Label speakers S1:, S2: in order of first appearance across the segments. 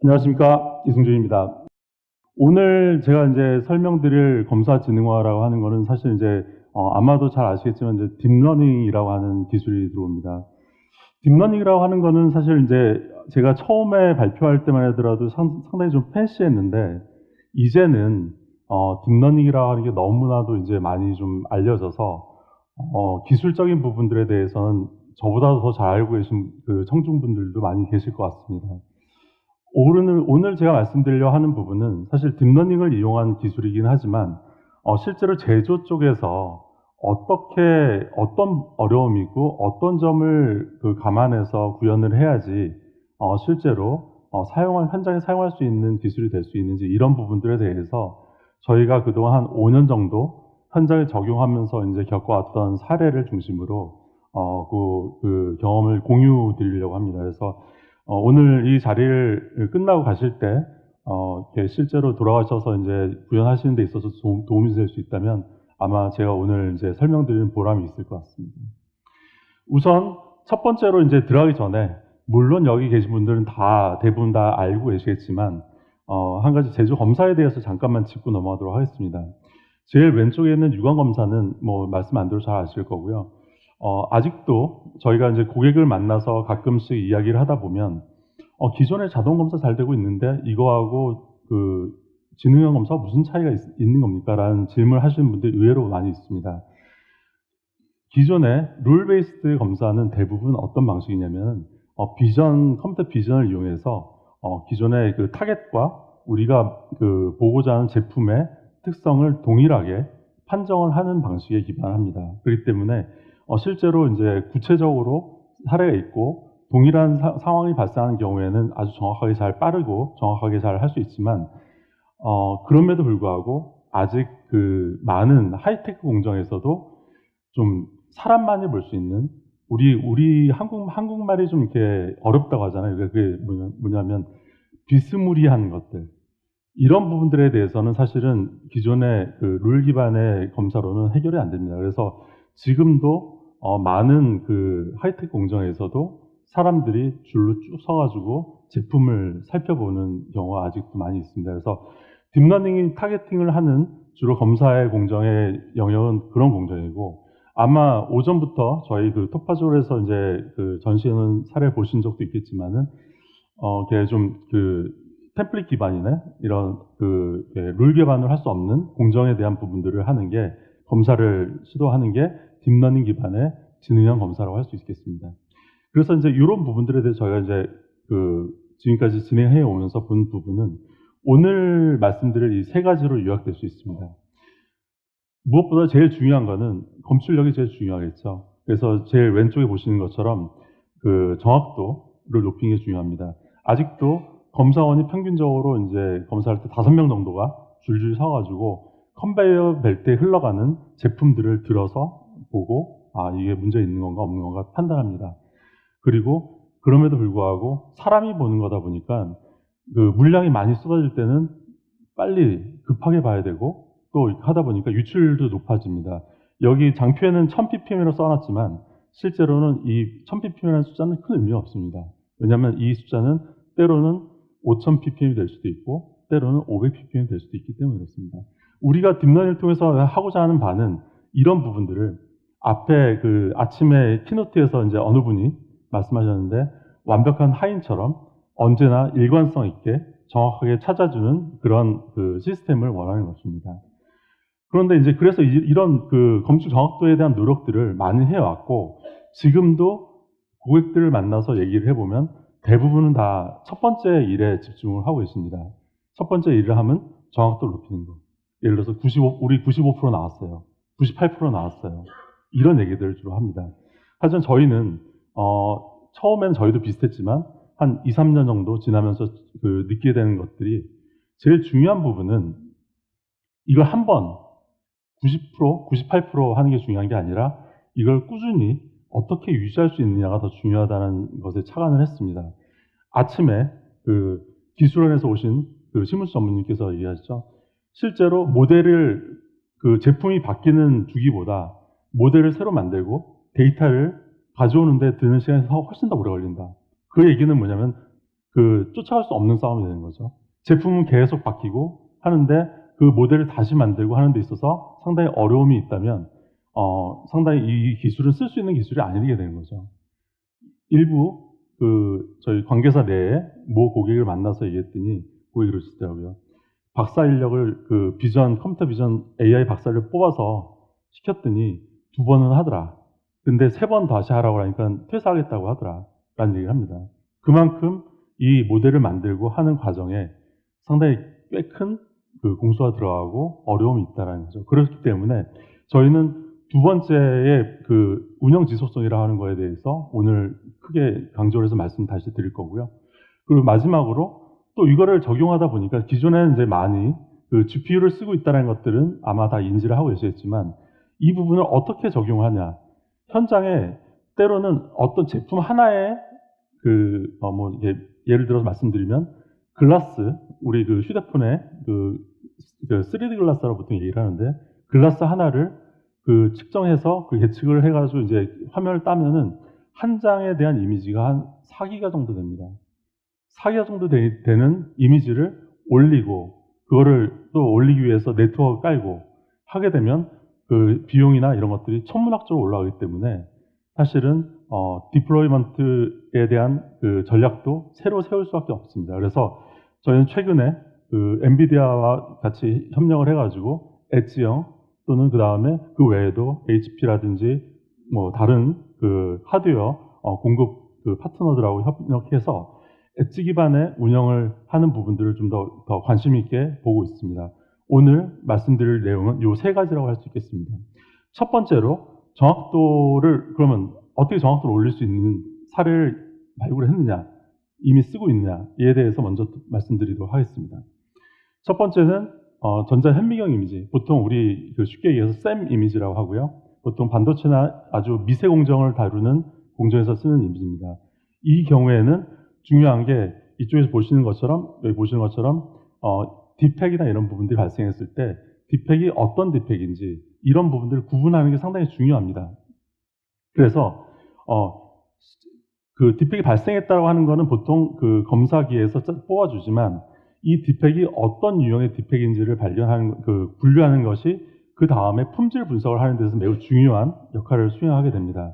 S1: 안녕하십니까. 이승준입니다. 오늘 제가 이제 설명드릴 검사 지능화라고 하는 거는 사실 이제 아마도 잘 아시겠지만 이제 딥러닝이라고 하는 기술이 들어옵니다. 딥러닝이라고 하는 거는 사실 이제 제가 처음에 발표할 때만 하더라도 상당히 좀 팬시했는데 이제는 딥러닝이라고 하는 게 너무나도 이제 많이 좀 알려져서 기술적인 부분들에 대해서는 저보다 더 잘 알고 계신 그 청중분들도 많이 계실 것 같습니다. 오늘 제가 말씀드리려 하는 부분은 사실 딥러닝을 이용한 기술이긴 하지만 실제로 제조 쪽에서 어떤 어려움이고 어떤 점을 감안해서 구현을 해야지 실제로 현장에 사용할 수 있는 기술이 될 수 있는지 이런 부분들에 대해서 저희가 그동안 한 5년 정도 현장에 적용하면서 이제 겪어왔던 사례를 중심으로 경험을 공유 드리려고 합니다. 그래서 오늘 이 자리를 끝나고 가실 때, 이렇게 실제로 돌아가셔서 이제 구현하시는 데 있어서 도움이 될 수 있다면 아마 제가 오늘 이제 설명드리는 보람이 있을 것 같습니다. 우선 첫 번째로 이제 들어가기 전에, 물론 여기 계신 분들은 대부분 다 알고 계시겠지만, 한 가지 제조 검사에 대해서 잠깐만 짚고 넘어가도록 하겠습니다. 제일 왼쪽에 있는 유관 검사는 뭐 말씀 안 드려도 잘 아실 거고요. 아직도 저희가 이제 고객을 만나서 가끔씩 이야기를 하다 보면 기존에 자동 검사 잘 되고 있는데 이거하고 그 지능형 검사가 무슨 차이가 있는 겁니까? 라는 질문을 하시는 분들이 의외로 많이 있습니다. 기존의 룰 베이스드 검사는 대부분 어떤 방식이냐면 컴퓨터 비전을 이용해서 기존의 그 타겟과 우리가 보고자 하는 제품의 특성을 동일하게 판정을 하는 방식에 기반합니다. 그렇기 때문에 실제로 이제 구체적으로 사례가 있고 동일한 상황이 발생하는 경우에는 아주 정확하게 빠르고 정확하게 잘 할 수 있지만 그럼에도 불구하고 아직 많은 하이테크 공정에서도 좀 사람만이 볼 수 있는 우리 한국말이 좀 이렇게 어렵다고 하잖아요. 그게 뭐냐면 비스무리한 것들. 이런 부분들에 대해서는 사실은 기존의 룰 기반의 검사로는 해결이 안 됩니다. 그래서 지금도 많은 하이테크 공정에서도 사람들이 줄로 쭉 서가지고 제품을 살펴보는 경우가 아직도 많이 있습니다. 그래서 딥러닝이 타겟팅을 하는 주로 검사의 공정의 영역은 그런 공정이고 아마 오전부터 저희 톡파졸에서 이제 전시해놓은 사례 보신 적도 있겠지만은 그게 좀 템플릿 기반이나 이런 룰 기반을 할 수 없는 공정에 대한 부분들을 하는 게 검사를 시도하는 게 딥러닝 기반의 지능형 검사라고 할 수 있겠습니다. 그래서 이제 이런 부분들에 대해서 저희가 이제 지금까지 진행해 오면서 본 부분은 오늘 말씀드릴 이 세 가지로 요약될 수 있습니다. 무엇보다 제일 중요한 거는 검출력이 제일 중요하겠죠. 그래서 제일 왼쪽에 보시는 것처럼 정확도를 높이는 게 중요합니다. 아직도 검사원이 평균적으로 이제 검사할 때 5명 정도가 줄줄 서가지고 컨베이어 벨트에 흘러가는 제품들을 들어서 보고 이게 문제 있는 건가 없는 건가 판단합니다. 그리고 그럼에도 불구하고 사람이 보는 거다 보니까 물량이 많이 쏟아질 때는 빨리 급하게 봐야 되고 또 하다 보니까 유출도 높아집니다. 여기 장표에는 1000ppm이라고 써놨지만 실제로는 이 1000ppm이라는 숫자는 큰 의미가 없습니다. 왜냐하면 이 숫자는 때로는 5000ppm이 될 수도 있고 때로는 500ppm이 될 수도 있기 때문에 그렇습니다. 우리가 딥러닝을 통해서 하고자 하는 바는 이런 부분들을 앞에 아침에 키노트에서 이제 어느 분이 말씀하셨는데 완벽한 하인처럼 언제나 일관성 있게 정확하게 찾아주는 그런 시스템을 원하는 것입니다. 그런데 이제 그래서 이런 검출 정확도에 대한 노력들을 많이 해왔고 지금도 고객들을 만나서 얘기를 해보면 대부분은 다 첫 번째 일에 집중을 하고 있습니다. 첫 번째 일을 하면 정확도를 높이는 거. 예를 들어서 우리 95% 나왔어요. 98% 나왔어요. 이런 얘기들을 주로 합니다. 하지만 저희는 처음엔 저희도 비슷했지만 한 2, 3년 정도 지나면서 느끼게 되는 것들이 제일 중요한 부분은 이걸 한 번 90%, 98% 하는 게 중요한 게 아니라 이걸 꾸준히 어떻게 유지할 수 있느냐가 더 중요하다는 것에 착안을 했습니다. 아침에 기술원에서 오신 신문수 전문님께서 얘기하셨죠. 실제로 모델을 제품이 바뀌는 주기보다 모델을 새로 만들고 데이터를 가져오는데 드는 시간이 훨씬 더 오래 걸린다. 그 얘기는 뭐냐면 쫓아갈 수 없는 싸움이 되는 거죠. 제품은 계속 바뀌고 하는데 그 모델을 다시 만들고 하는 데 있어서 상당히 어려움이 있다면 상당히 이 기술은 쓸 수 있는 기술이 아니게 되는 거죠. 일부 저희 관계사 내에 모 고객을 만나서 얘기했더니 고객이 그러시더라고요. 박사 인력을 컴퓨터 비전 AI 박사를 뽑아서 시켰더니 2번은 하더라. 근데 3번 다시 하라고 하니까 퇴사하겠다고 하더라. 라는 얘기를 합니다. 그만큼 이 모델을 만들고 하는 과정에 상당히 꽤 큰 공수가 들어가고 어려움이 있다는 거죠. 그렇기 때문에 저희는 두 번째의 운영 지속성이라 하는 거에 대해서 오늘 크게 강조를 해서 말씀 다시 드릴 거고요. 그리고 마지막으로 또 이거를 적용하다 보니까 기존에는 이제 많이 GPU를 쓰고 있다는 것들은 아마 다 인지를 하고 계시겠지만 이 부분을 어떻게 적용하냐. 현장에 때로는 어떤 제품 하나에 예를 들어서 말씀드리면 글라스, 우리 휴대폰에 3D 글라스라고 보통 얘기를 하는데 글라스 하나를 측정해서 예측을 해가지고 이제 화면을 따면은 한 장에 대한 이미지가 한 4기가 정도 됩니다. 4기가 정도 되는 이미지를 올리고 그거를 또 올리기 위해서 네트워크 깔고 하게 되면 비용이나 이런 것들이 천문학적으로 올라가기 때문에 사실은 디플로이먼트에 대한 전략도 새로 세울 수밖에 없습니다. 그래서 저희는 최근에 엔비디아와 같이 협력을 해가지고 엣지형 또는 그 다음에 그 외에도 HP라든지 뭐 다른 하드웨어 공급 파트너들하고 협력해서 엣지 기반의 운영을 하는 부분들을 좀 더 관심 있게 보고 있습니다. 오늘 말씀드릴 내용은 이 3가지라고 할 수 있겠습니다. 첫 번째로 정확도를 그러면 어떻게 정확도를 올릴 수 있는 사례를 발굴을 했느냐, 이미 쓰고 있느냐에 대해서 먼저 말씀드리도록 하겠습니다. 첫 번째는 전자 현미경 이미지, 보통 우리 쉽게 얘기해서 SEM 이미지라고 하고요. 보통 반도체나 아주 미세 공정을 다루는 공정에서 쓰는 이미지입니다. 이 경우에는 중요한 게 이쪽에서 보시는 것처럼 여기 보시는 것처럼 디펙이나 이런 부분들이 발생했을 때 디펙이 어떤 디펙인지 이런 부분들을 구분하는 게 상당히 중요합니다. 그래서 디펙이 발생했다고 하는 거는 보통 검사기에서 뽑아주지만 이 디펙이 어떤 유형의 디펙인지를 분류하는 것이 그 다음에 품질 분석을 하는 데서 매우 중요한 역할을 수행하게 됩니다.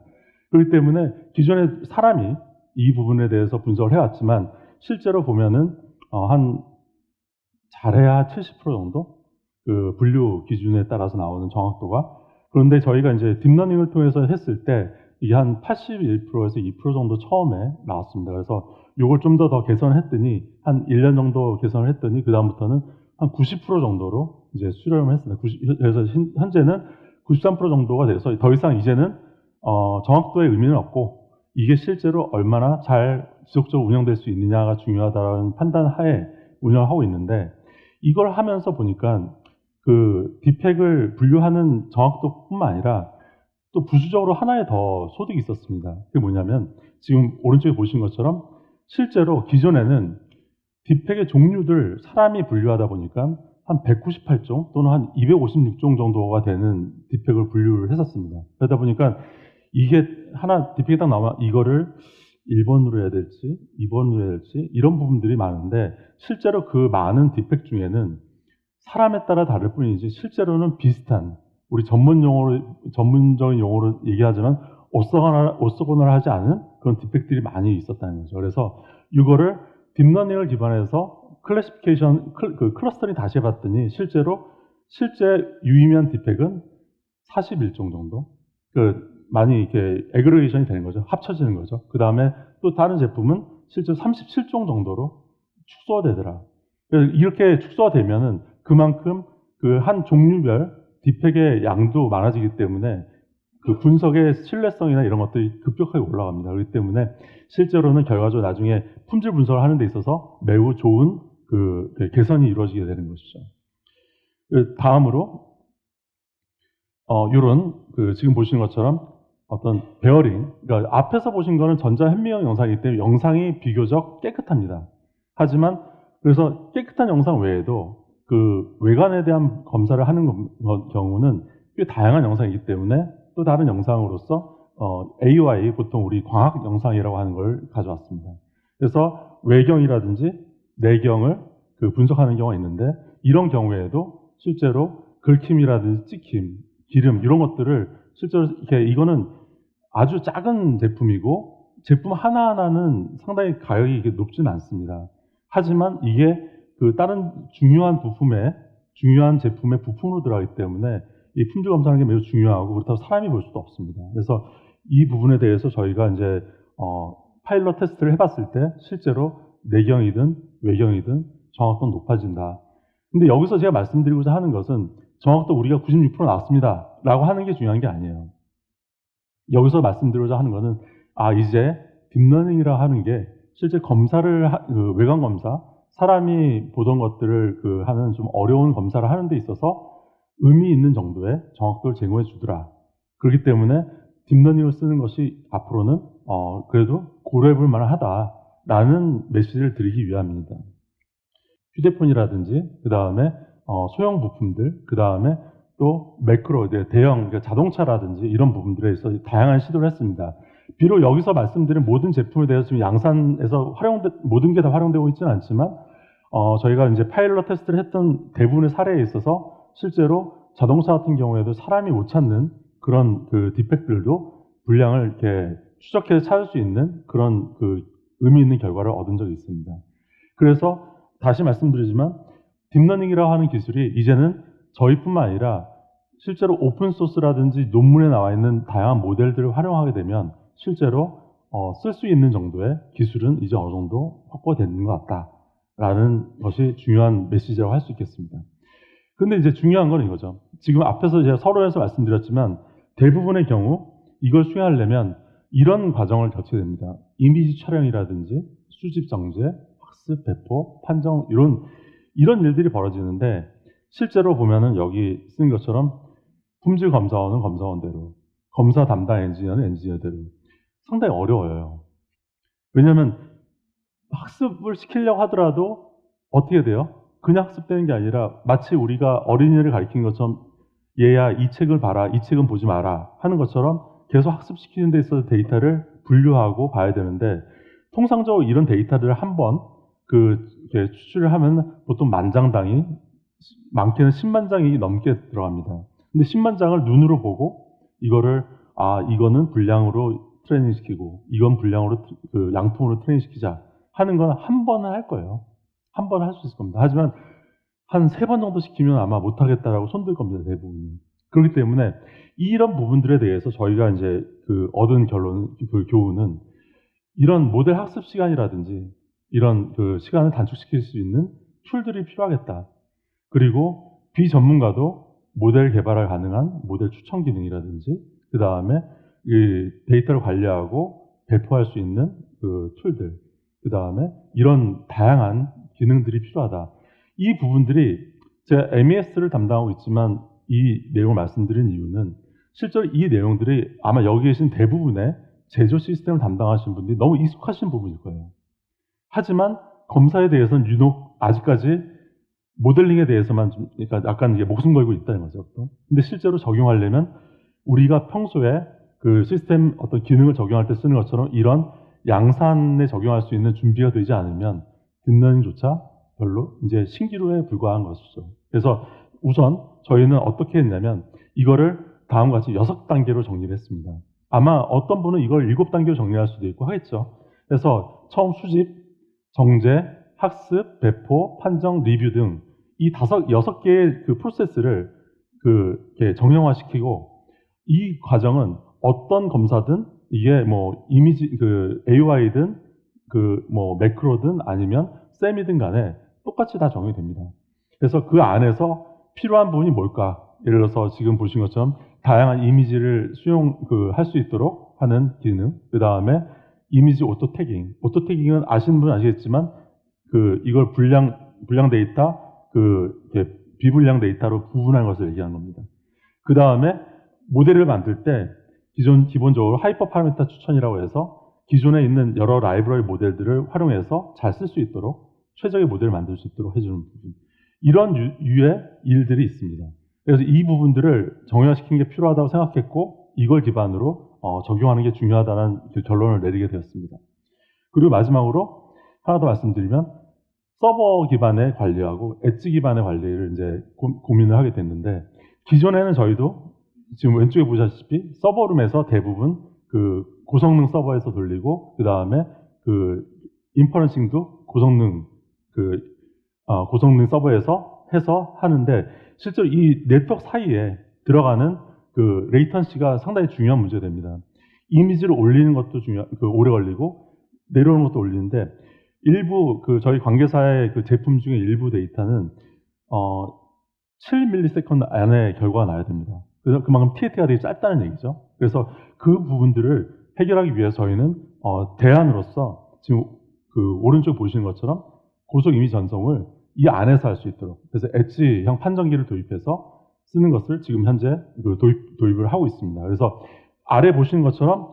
S1: 그렇기 때문에 기존에 사람이 이 부분에 대해서 분석을 해왔지만 실제로 보면은 잘해야 70% 정도 분류 기준에 따라서 나오는 정확도가. 그런데 저희가 이제 딥러닝을 통해서 했을 때 이게 한 81%에서 2% 정도 처음에 나왔습니다. 그래서 이걸 좀 더 개선했더니 한 1년 정도 개선을 했더니 그 다음부터는 한 90% 정도로 이제 수렴을 했습니다. 그래서 현재는 93% 정도가 돼서 더 이상 이제는 정확도의 의미는 없고 이게 실제로 얼마나 잘 지속적으로 운영될 수 있느냐가 중요하다는 판단 하에 운영하고 있는데 이걸 하면서 보니까 디펙을 분류하는 정확도뿐만 아니라 또 부수적으로 하나의 더 소득이 있었습니다. 그게 뭐냐면 지금 오른쪽에 보신 것처럼 실제로 기존에는 디펙의 종류들 사람이 분류하다 보니까 한 198종 또는 한 256종 정도가 되는 디펙을 분류를 했었습니다. 그러다 보니까 이게 하나 디펙이 딱 나오면 이거를 1번으로 해야 될지 2번으로 해야 될지 이런 부분들이 많은데 실제로 그 많은 디펙 중에는 사람에 따라 다를 뿐이지 실제로는 비슷한 우리 전문적인 용어로 얘기하자면 오쏘거나 하지 않은 그런 디펙들이 많이 있었다는 거죠. 그래서 이거를 딥러닝을 기반해서 클래시피케이션, 클러스터링 다시 해봤더니 실제 유의미한 디펙은 41종 정도. 많이 이렇게 에그리게이션이 되는 거죠. 합쳐지는 거죠. 그 다음에 또 다른 제품은 실제 37종 정도로 축소가 되더라. 이렇게 축소가 되면은 그만큼 한 종류별 디펙의 양도 많아지기 때문에 분석의 신뢰성이나 이런 것들이 급격하게 올라갑니다. 그렇기 때문에 실제로는 결과적으로 나중에 품질 분석을 하는 데 있어서 매우 좋은 개선이 이루어지게 되는 것이죠. 다음으로 이런 지금 보시는 것처럼 어떤 베어링, 그러니까 앞에서 보신 거는 전자 현미경 영상이기 때문에 영상이 비교적 깨끗합니다. 하지만 그래서 깨끗한 영상 외에도 외관에 대한 검사를 하는 경우는 꽤 다양한 영상이기 때문에 또 다른 영상으로서 AOI, 보통 우리 광학 영상이라고 하는 걸 가져왔습니다. 그래서 외경이라든지 내경을 그 분석하는 경우가 있는데 이런 경우에도 실제로 긁힘이라든지 찍힘, 기름 이런 것들을 실제로 이렇게 이거는 아주 작은 제품이고 제품 하나하나는 상당히 가격이 이게 높지는 않습니다. 하지만 이게 그 다른 중요한 제품의 부품으로 들어가기 때문에 이 품질 검사하는 게 매우 중요하고 그렇다고 사람이 볼 수도 없습니다. 그래서 이 부분에 대해서 저희가 이제 파일럿 테스트를 해봤을 때 실제로 내경이든 외경이든 정확도는 높아진다. 근데 여기서 제가 말씀드리고자 하는 것은 정확도 우리가 96% 나왔습니다 라고 하는 게 중요한 게 아니에요. 여기서 말씀드리고자 하는 것은 이제 딥러닝이라 하는 게 실제 검사를 외관 검사, 사람이 보던 것들을 하는 좀 어려운 검사를 하는 데 있어서 의미 있는 정도의 정확도를 제공해 주더라. 그렇기 때문에 딥러닝을 쓰는 것이 앞으로는 그래도 고려해 볼 만하다라는 메시지를 드리기 위함입니다. 휴대폰이라든지 그 다음에 소형 부품들, 그 다음에 또 매크로, 대형 자동차라든지 이런 부분들에서 다양한 시도를 했습니다. 비록 여기서 말씀드린 모든 제품에 대해서 지금 양산에서 모든 게 다 활용되고 있지는 않지만 저희가 이제 파일럿 테스트를 했던 대부분의 사례에 있어서 실제로 자동차 같은 경우에도 사람이 못 찾는 그런 디펙트들도 분량을 이렇게 추적해서 찾을 수 있는 그런 의미 있는 결과를 얻은 적이 있습니다. 그래서 다시 말씀드리지만 딥러닝이라고 하는 기술이 이제는 저희뿐만 아니라 실제로 오픈소스라든지 논문에 나와 있는 다양한 모델들을 활용하게 되면 실제로 쓸 수 있는 정도의 기술은 이제 어느 정도 확보되는 것 같다라는 것이 중요한 메시지라고 할 수 있겠습니다. 근데 이제 중요한 건 이거죠. 지금 앞에서 제가 서론에서 말씀드렸지만 대부분의 경우 이걸 수행하려면 이런 과정을 거쳐야 됩니다. 이미지 촬영이라든지 수집 정제, 학습, 배포, 판정 이런 일들이 벌어지는데 실제로 보면은 여기 쓴 것처럼 품질 검사원은 검사원대로, 검사 담당 엔지니어는 엔지니어대로 상당히 어려워요. 왜냐하면 학습을 시키려고 하더라도 어떻게 돼요? 그냥 학습되는 게 아니라 마치 우리가 어린이를 가르치는 것처럼 얘야 이 책을 봐라, 이 책은 보지 마라 하는 것처럼 계속 학습시키는 데 있어서 데이터를 분류하고 봐야 되는데 통상적으로 이런 데이터들을 한번 이렇게 추출을 하면 보통 만장당이 많게는 10만 장이 넘게 들어갑니다. 근데 10만 장을 눈으로 보고 이거를 이거는 분량으로 트레이닝시키고 이건 분량으로 양품으로 트레이닝시키자 하는 건 한 번은 할 거예요. 한 번 할 수 있을 겁니다. 하지만 한 3번 정도 시키면 아마 못하겠다라고 손들 겁니다. 대부분이. 그렇기 때문에 이런 부분들에 대해서 저희가 이제 얻은 교훈은 이런 모델 학습 시간이라든지 이런 시간을 단축시킬 수 있는 툴들이 필요하겠다. 그리고 비전문가도 모델 개발을 가능한 모델 추천 기능이라든지 그 다음에 데이터를 관리하고 배포할 수 있는 툴들, 그 다음에 이런 다양한 기능들이 필요하다. 이 부분들이 제가 MES를 담당하고 있지만 이 내용을 말씀드린 이유는 실제로 이 내용들이 아마 여기 계신 대부분의 제조 시스템을 담당하시는 분들이 너무 익숙하신 부분일 거예요. 하지만 검사에 대해서는 유독 아직까지 모델링에 대해서만 좀 그러니까 약간 이게 목숨 걸고 있다는 거죠. 근데 실제로 적용하려면 우리가 평소에 시스템 어떤 기능을 적용할 때 쓰는 것처럼 이런 양산에 적용할 수 있는 준비가 되지 않으면 딥러닝조차 별로 이제 신기루에 불과한 것이죠. 그래서 우선 저희는 어떻게 했냐면 이거를 다음과 같이 6단계로 정리를 했습니다. 아마 어떤 분은 이걸 7단계로 정리할 수도 있고 하겠죠. 그래서 처음 수집, 정제, 학습, 배포, 판정, 리뷰 등 이 6개의 프로세스를 이렇게 정형화시키고 이 과정은 어떤 검사든 이게 뭐 이미지 AOI든 매크로든 아니면 셈이든 간에 똑같이 다 적용이 됩니다. 그래서 그 안에서 필요한 부분이 뭘까? 예를 들어서 지금 보신 것처럼 다양한 이미지를 할 수 있도록 하는 기능, 그 다음에 이미지 오토 태깅. 오토 태깅은 아시는 분은 아시겠지만 이걸 분량 데이터, 비분량 데이터로 구분하는 것을 얘기하는 겁니다. 그 다음에 모델을 만들 때 기본적으로 하이퍼 파라미터 추천이라고 해서 기존에 있는 여러 라이브러리 모델들을 활용해서 잘 쓸 수 있도록 최적의 모델을 만들 수 있도록 해주는 부분. 이런 유의 일들이 있습니다. 그래서 이 부분들을 정형화시키는 게 필요하다고 생각했고 이걸 기반으로 적용하는 게 중요하다는 결론을 내리게 되었습니다. 그리고 마지막으로 하나 더 말씀드리면 서버 기반의 관리하고 엣지 기반의 관리를 이제 고민을 하게 됐는데, 기존에는 저희도 지금 왼쪽에 보시다시피 서버룸에서 대부분 그 고성능 서버에서 돌리고, 그 다음에 그 인퍼런싱도 고성능 고성능 서버에서 해서 하는데, 실제로 이 네트워크 사이에 들어가는 그 레이턴시가 상당히 중요한 문제가 됩니다. 이미지를 올리는 것도 오래 걸리고 내려오는 것도 올리는데, 일부 저희 관계사의 그 제품 중에 일부 데이터는 7ms 안에 결과가 나야 됩니다. 그래서 그만큼 TAT가 되게 짧다는 얘기죠. 그래서 그 부분들을 해결하기 위해서 저희는 대안으로서 지금 그 오른쪽 보시는 것처럼 고속 이미지 전송을 이 안에서 할 수 있도록, 그래서 엣지형 판정기를 도입해서 쓰는 것을 지금 현재 도입을 하고 있습니다. 그래서 아래 보시는 것처럼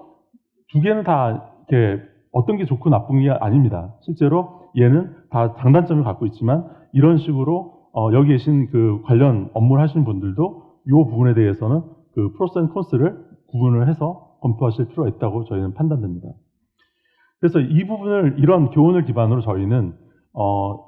S1: 두 개는 다 이렇게 어떤 게 좋고 나쁜 게 아닙니다. 실제로 얘는 다 장단점을 갖고 있지만, 이런 식으로 여기 계신 그 관련 업무를 하시는 분들도 이 부분에 대해서는 그 프로스 앤 콘스를 구분을 해서 검토하실 필요가 있다고 저희는 판단됩니다. 그래서 이 부분을, 이런 교훈을 기반으로 저희는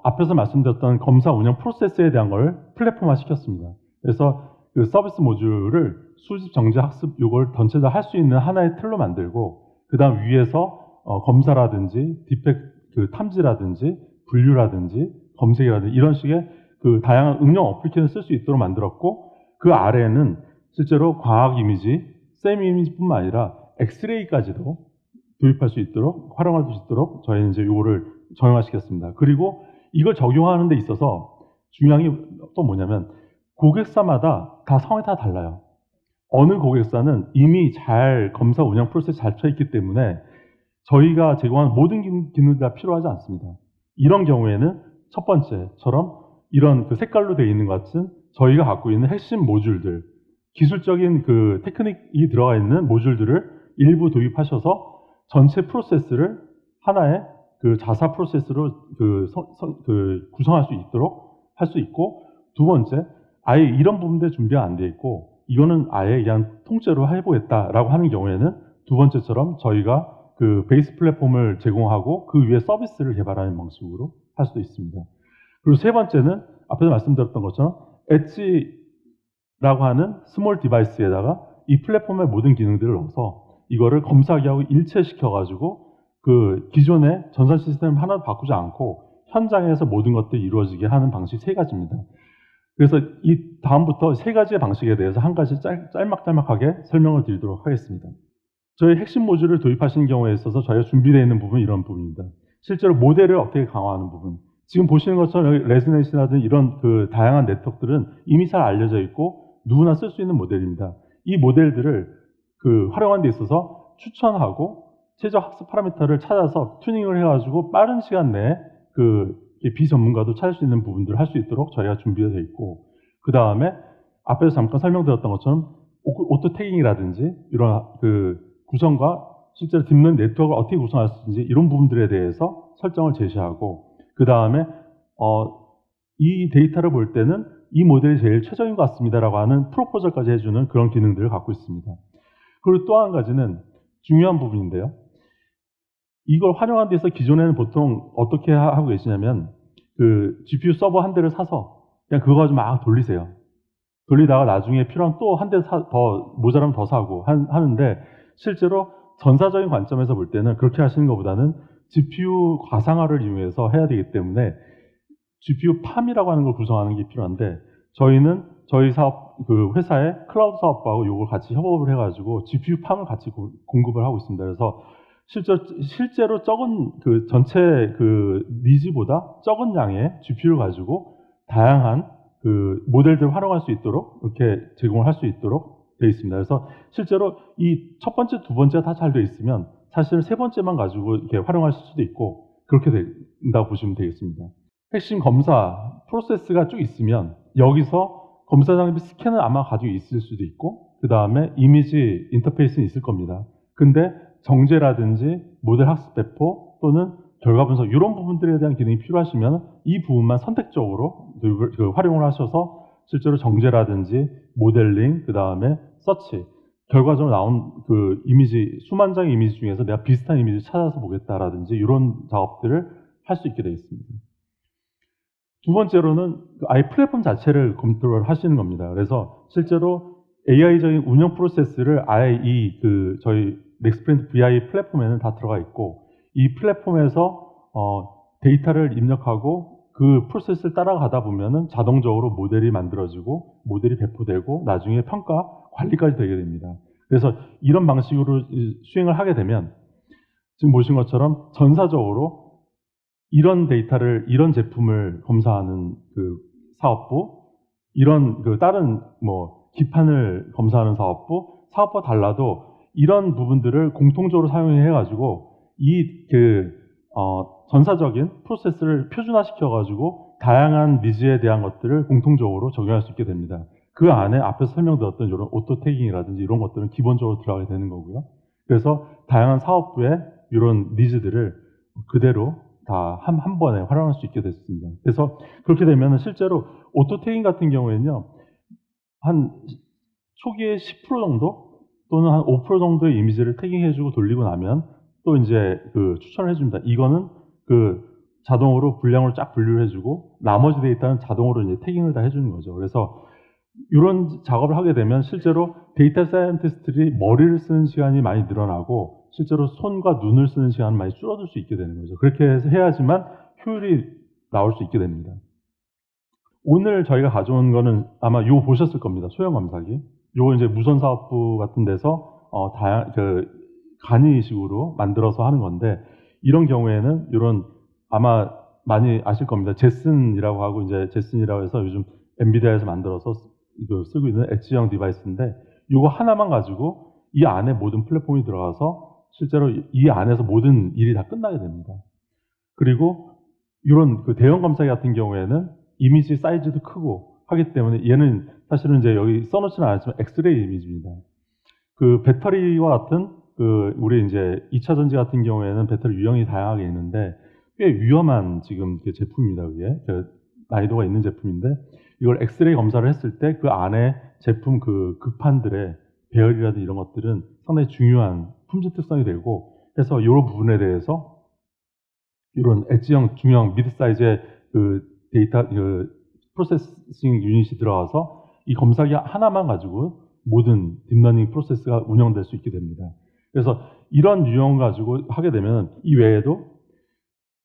S1: 앞에서 말씀드렸던 검사 운영 프로세스에 대한 걸 플랫폼화 시켰습니다. 그래서 그 서비스 모듈을 수집, 정제, 학습 이걸 전체 다 할 수 있는 하나의 틀로 만들고, 그 다음 위에서 검사라든지 디펙트 탐지라든지 분류라든지 검색이라든지 이런 식의 그 다양한 응용 어플리케이션을 쓸 수 있도록 만들었고, 그 아래에는 실제로 과학 이미지, 세미 이미지뿐만 아니라 엑스레이까지도 도입할 수 있도록, 활용할 수 있도록 저희는 이제 이거를 정형화시켰습니다. 그리고 이걸 적용하는 데 있어서 중요한 게 또 뭐냐면, 고객사마다 다 상황이 다 달라요. 어느 고객사는 이미 잘 검사 운영 프로세스 잘 펴있기 때문에 저희가 제공하는 모든 기능이 다 필요하지 않습니다. 이런 경우에는 첫 번째처럼 이런 그 색깔로 되어 있는 것 같은 저희가 갖고 있는 핵심 모듈들, 기술적인 그 테크닉이 들어가 있는 모듈들을 일부 도입하셔서 전체 프로세스를 하나의 그 자사 프로세스로 구성할 수 있도록 할 수 있고, 두 번째, 아예 이런 부분들 준비가 안 돼 있고 이거는 아예 그냥 통째로 해보겠다라고 하는 경우에는 두 번째처럼 저희가 그 베이스 플랫폼을 제공하고 그 위에 서비스를 개발하는 방식으로 할 수도 있습니다. 그리고 세 번째는 앞에서 말씀드렸던 것처럼 엣지라고 하는 스몰 디바이스에다가 이 플랫폼의 모든 기능들을 넣어서 이거를 검사기하고 일체시켜가지고 그 기존의 전산 시스템을 하나도 바꾸지 않고 현장에서 모든 것들이 이루어지게 하는 방식 세 가지입니다. 그래서 이 다음부터 세 가지의 방식에 대해서 한 가지 짤막짤막하게 설명을 드리도록 하겠습니다. 저희 핵심 모듈을 도입하시는 경우에 있어서 저희가 준비되어 있는 부분은 이런 부분입니다. 실제로 모델을 어떻게 강화하는 부분. 지금 보시는 것처럼 여기 레즈네이션이라든지 이런 그 다양한 네트워크들은 이미 잘 알려져 있고 누구나 쓸 수 있는 모델입니다. 이 모델들을 그 활용하는 데 있어서 추천하고 최적 학습 파라미터를 찾아서 튜닝을 해가지고 빠른 시간 내에 그 비전문가도 찾을 수 있는 부분들을 할 수 있도록 저희가 준비가 되어 있고, 그 다음에 앞에서 잠깐 설명드렸던 것처럼 오토 태깅이라든지 이런 그 구성과 실제로 딥러닝 네트워크를 어떻게 구성할 수 있는지 이런 부분들에 대해서 설정을 제시하고, 그 다음에 이 데이터를 볼 때는 이 모델이 제일 최적인 것 같습니다라고 하는 프로포절까지 해주는 그런 기능들을 갖고 있습니다. 그리고 또 한 가지는 중요한 부분인데요. 이걸 활용하는 데서 기존에는 보통 어떻게 하고 계시냐면 그 GPU 서버 한 대를 사서 그냥 그거 가지고 막 돌리세요. 돌리다가 나중에 필요한 또 한 대 더 모자라면 더 사고 하는데, 실제로 전사적인 관점에서 볼 때는 그렇게 하시는 것보다는 GPU 가상화를 이용해서 해야 되기 때문에 GPU 팜이라고 하는 걸 구성하는 게 필요한데, 저희는 저희 사업 그 회사의 클라우드 사업부하고 이걸 같이 협업을 해가지고 GPU 팜을 같이 공급을 하고 있습니다. 그래서 실제로 적은 그 전체 그 니즈보다 적은 양의 GPU를 가지고 다양한 그 모델들을 활용할 수 있도록 이렇게 제공을 할 수 있도록 되어 있습니다. 그래서 실제로 이 첫 번째, 두 번째가 다 잘 되어 있으면 사실 세 번째만 가지고 이렇게 활용하실 수도 있고 그렇게 된다고 보시면 되겠습니다. 핵심 검사 프로세스가 쭉 있으면 여기서 검사 장비 스캔은 아마 가지고 있을 수도 있고, 그 다음에 이미지 인터페이스는 있을 겁니다. 근데 정제라든지 모델 학습 배포 또는 결과 분석 이런 부분들에 대한 기능이 필요하시면 이 부분만 선택적으로 활용을 하셔서 실제로 정제라든지 모델링, 그 다음에 서치, 결과적으로 나온 그 이미지, 수만 장의 이미지 중에서 내가 비슷한 이미지를 찾아서 보겠다라든지 이런 작업들을 할 수 있게 되어 있습니다. 두 번째로는 아예 플랫폼 자체를 검토를 하시는 겁니다. 그래서 실제로 AI적인 운영 프로세스를 아예 저희 넥스프린트 BI 플랫폼에는 다 들어가 있고, 이 플랫폼에서 데이터를 입력하고 그 프로세스를 따라가다 보면은 자동적으로 모델이 만들어지고 모델이 배포되고 나중에 평가 관리까지 되게 됩니다. 그래서 이런 방식으로 수행을 하게 되면 지금 보신 것처럼 전사적으로 이런 데이터를, 이런 제품을 검사하는 그 사업부, 이런 그 다른 기판을 검사하는 사업부와 달라도 이런 부분들을 공통적으로 사용해가지고 전사적인 프로세스를 표준화시켜가지고 다양한 니즈에 대한 것들을 공통적으로 적용할 수 있게 됩니다. 그 안에 앞에서 설명드렸던 이런 오토 태깅이라든지 이런 것들은 기본적으로 들어가게 되는 거고요. 그래서 다양한 사업부의 이런 니즈들을 그대로 다 한 번에 활용할 수 있게 됐습니다. 그래서 그렇게 되면 실제로 오토 태깅 같은 경우에는요, 한 초기에 10% 정도 또는 한 5% 정도의 이미지를 태깅해주고 돌리고 나면 또 이제 추천을 해줍니다. 이거는 자동으로 분량으로 쫙 분류를 해주고 나머지 데이터는 자동으로 이제 태깅을 다 해주는 거죠. 그래서 이런 작업을 하게 되면 실제로 데이터 사이언티스트들이 머리를 쓰는 시간이 많이 늘어나고 실제로 손과 눈을 쓰는 시간은 많이 줄어들 수 있게 되는 거죠. 그렇게 해야지만 효율이 나올 수 있게 됩니다. 오늘 저희가 가져온 거는 아마 이거 보셨을 겁니다. 소형 검사기. 이거 이제 무선사업부 같은 데서 간이식으로 만들어서 하는 건데, 이런 경우에는 이런 아마 많이 아실 겁니다. 제슨이라고 하고, 이제 제슨이라고 해서 요즘 엔비디아에서 만들어서 쓰고 있는 엣지형 디바이스인데, 이거 하나만 가지고 이 안에 모든 플랫폼이 들어가서 실제로 이 안에서 모든 일이 다 끝나게 됩니다. 그리고 이런 대형 검사기 같은 경우에는 이미지 사이즈도 크고 하기 때문에 얘는 사실은 이제 여기 써놓지는 않았지만 엑스레이 이미지입니다. 배터리와 같은 우리 이제 2차 전지 같은 경우에는 배터리 유형이 다양하게 있는데 꽤 위험한 지금 제품입니다. 그게 난이도가 있는 제품인데, 이걸 엑스레이 검사를 했을 때 그 안에 제품 극판들의 배열이라든지 이런 것들은 상당히 중요한 품질 특성이 되고 해서 이런 부분에 대해서 이런 엣지형 중형 미드 사이즈의 데이터 프로세싱 유닛이 들어가서 이 검사기 하나만 가지고 모든 딥러닝 프로세스가 운영될 수 있게 됩니다. 그래서 이런 유형 가지고 하게 되면 이 외에도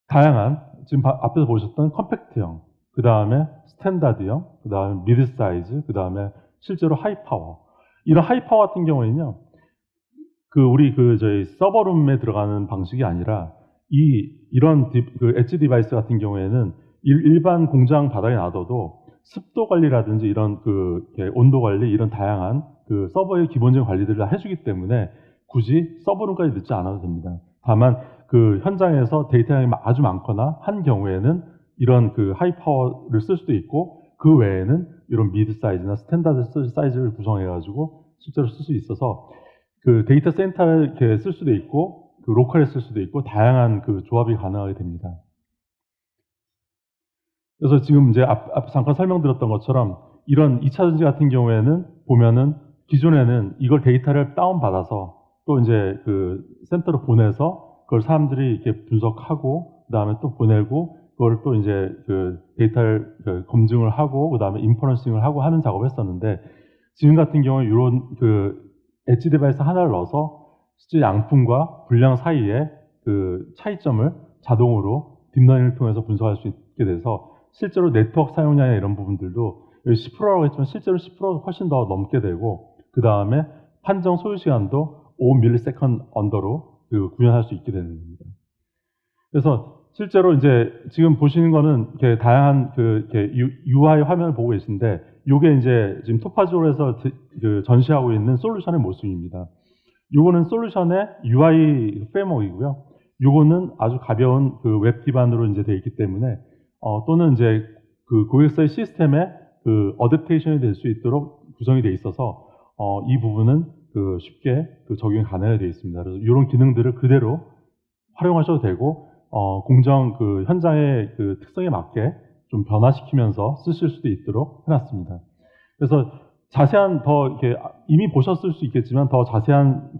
S1: 다양한 지금 앞에서 보셨던 컴팩트형, 그 다음에 스탠다드형, 그 다음에 미드 사이즈, 그 다음에 실제로 하이파워. 이런 하이파워 같은 경우에는요, 우리 저희 서버룸에 들어가는 방식이 아니라 이런 엣지 디바이스 같은 경우에는 일반 공장 바닥에 놔둬도 습도 관리라든지 이런 온도 관리, 이런 다양한 서버의 기본적인 관리들을 다 해주기 때문에 굳이 서버룸까지 넣지 않아도 됩니다. 다만 현장에서 데이터량이 아주 많거나 한 경우에는 이런 하이파워를 쓸 수도 있고, 그 외에는 이런 미드 사이즈나 스탠다드 사이즈를 구성해가지고 실제로 쓸 수 있어서 데이터 센터에 쓸 수도 있고 로컬에 쓸 수도 있고 다양한 조합이 가능하게 됩니다. 그래서 지금 이제 앞 잠깐 설명드렸던 것처럼 이런 2차 전지 같은 경우에는 보면은 기존에는 이걸 데이터를 다운받아서 또 이제 센터로 보내서 그걸 사람들이 이렇게 분석하고 그다음에 또 보내고 그걸 또 이제 데이터를 검증을 하고 그다음에 인퍼런싱을 하고 하는 작업을 했었는데, 지금 같은 경우에 이런 엣지 디바이스 하나를 넣어서 실제 양품과 분량 사이에 차이점을 자동으로 딥러닝을 통해서 분석할 수 있게 돼서 실제로 네트워크 사용량이나 이런 부분들도 10%라고 했지만 실제로 10% 훨씬 더 넘게 되고, 그 다음에 판정 소요 시간도 5ms 언더로 구현할 수 있게 되는 겁니다. 그래서 실제로 이제 지금 보시는 거는 이렇게 다양한 이렇게 UI 화면을 보고 계신데, 이게 이제 지금 토파즈로 해서 전시하고 있는 솔루션의 모습입니다. 요거는 솔루션의 UI 프레임워크이고요. 요거는 아주 가벼운 웹 기반으로 이제 되어 있기 때문에 또는 이제 고객사의 시스템에 어댑테이션이 될 수 있도록 구성이 되어 있어서 이 부분은 쉽게 적용이 가능하게 되어 있습니다. 그래서 이런 기능들을 그대로 활용하셔도 되고 공정 현장의 특성에 맞게 좀 변화시키면서 쓰실 수도 있도록 해놨습니다. 그래서 자세한 이렇게 이미 보셨을 수 있겠지만 더 자세한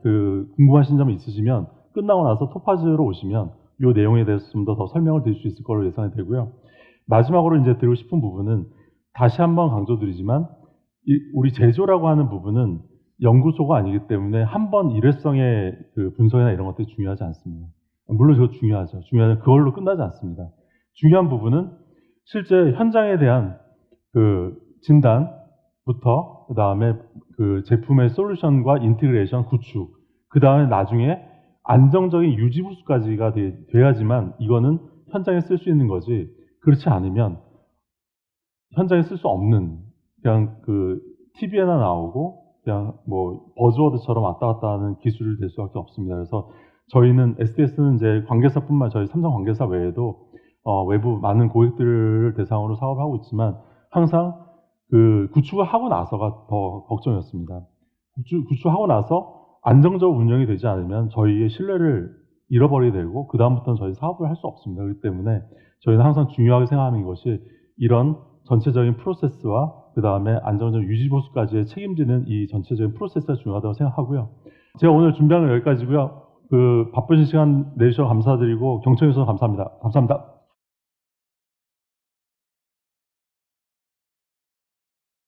S1: 궁금하신 점이 있으시면 끝나고 나서 토파즈로 오시면 이 내용에 대해서 좀 더 설명을 드릴 수 있을 거로 예상이 되고요. 마지막으로 이제 드리고 싶은 부분은 다시 한번 강조드리지만 우리 제조라고 하는 부분은 연구소가 아니기 때문에 한 번 일회성의 그 분석이나 이런 것들이 중요하지 않습니다. 물론 그거 중요하죠. 중요하지만 그걸로 끝나지 않습니다. 중요한 부분은 실제 현장에 대한 그 진단부터 그다음에 그 제품의 솔루션과 인티그레이션 구축, 그다음에 나중에 안정적인 유지 보수까지가 돼야지만 이거는 현장에 쓸 수 있는 거지, 그렇지 않으면 현장에 쓸 수 없는, 그냥 그 TV에나 나오고 그냥 뭐 버즈워드처럼 왔다 갔다 하는 기술이 될 수밖에 없습니다. 그래서 저희는 SDS는 이제 관계사뿐만, 저희 삼성 관계사 외에도 외부 많은 고객들을 대상으로 사업을 하고 있지만 항상 그 구축을 하고 나서가 더 걱정이었습니다. 구축하고 나서 안정적 운영이 되지 않으면 저희의 신뢰를 잃어버리게 되고 그 다음부터는 저희 사업을 할 수 없습니다. 그렇기 때문에 저희는 항상 중요하게 생각하는 것이 이런 전체적인 프로세스와 그 다음에 안정적 유지 보수까지 책임지는 이 전체적인 프로세스가 중요하다고 생각하고요. 제가 오늘 준비한 건 여기까지고요. 그 바쁘신 시간 내주셔서 감사드리고 경청해 주셔서 감사합니다. 감사합니다.